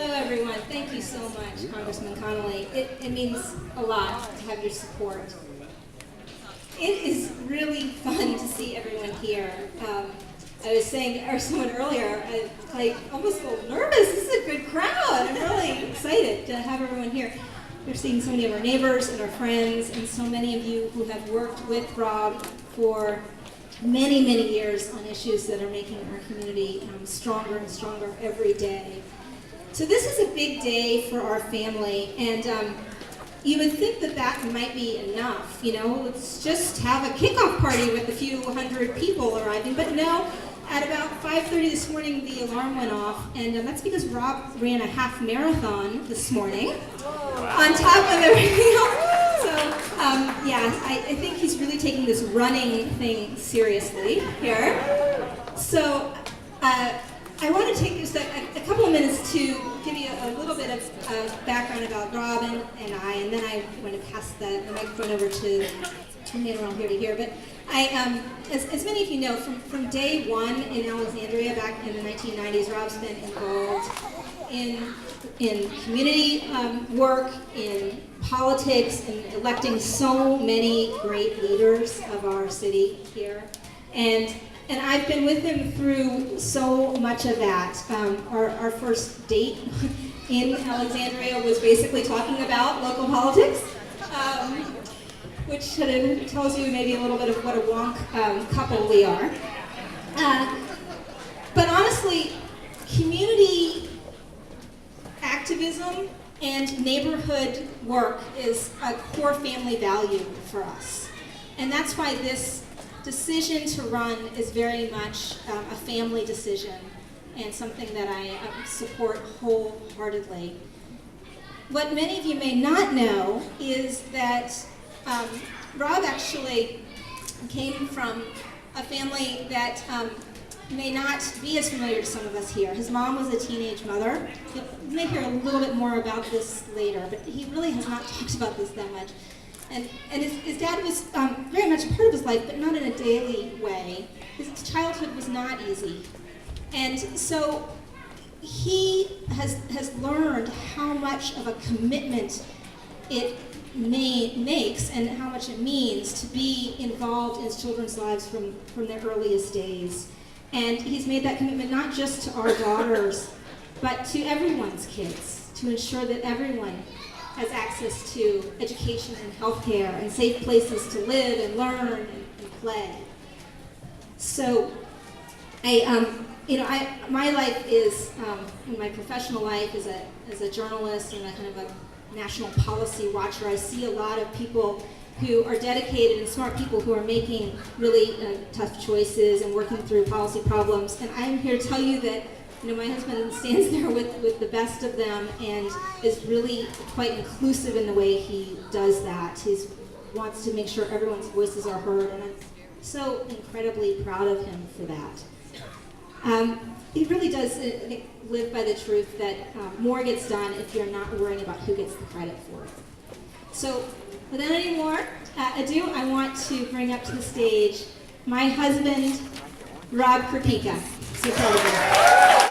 Hello, everyone. Thank you so much, Congressman Connolly. It means a lot to have your support. It is really fun to see everyone here. I was saying to someone earlier, I almost a little nervous. This is a good crowd. I'm really excited to have everyone here. We're seeing so many of our neighbors and our friends, and so many of you who have worked with Rob for many, many years on issues that are making our community stronger and stronger every day. So this is a big day for our family, and you would think that that might be enough. You know, let's just have a kickoff party with a few hundred people arriving, but no. At about 5:30 this morning, the alarm went off, and that's because Rob ran a half marathon this morning on top of everything else. So, yeah, I think he's really taking this running thing seriously here. So, I want to take just a couple of minutes to give you a little bit of background about Rob and I, and then I want to pass the microphone over to me around here to hear. But as many of you know, from day one in Alexandria back in the 1990s, Rob's been involved in community work, in politics, in electing so many great leaders of our city here. And I've been with him through so much of that. Our first date in Alexandria was basically talking about local politics, which tells you maybe a little bit of what a wonk couple we are. But honestly, community activism and neighborhood work is a core family value for us. And that's why this decision to run is very much a family decision and something that I support wholeheartedly. What many of you may not know is that Rob actually came from a family that may not be as familiar to some of us here. His mom was a teenage mother. You may hear a little bit more about this later, but he really has not talked about this that much. And his dad was very much a part of his life, but not in a daily way. His childhood was not easy. And so he has learned how much of a commitment it makes and how much it means to be involved in his children's lives from their earliest days. And he's made that commitment not just to our daughters, but to everyone's kids, to ensure that everyone has access to education and healthcare and safe places to live and learn and play. So, my life is, in my professional life as a journalist and a kind of a national policy watcher, I see a lot of people who are dedicated and smart people who are making really tough choices and working through policy problems. And I'm here to tell you that my husband stands there with the best of them and is really quite inclusive in the way he does that. He wants to make sure everyone's voices are heard, and I'm so incredibly proud of him for that. He really does live by the truth that more gets done if you're not worrying about who gets the credit for it. So without any more ado, I want to bring up to the stage my husband, Rob KRK. So proud of him.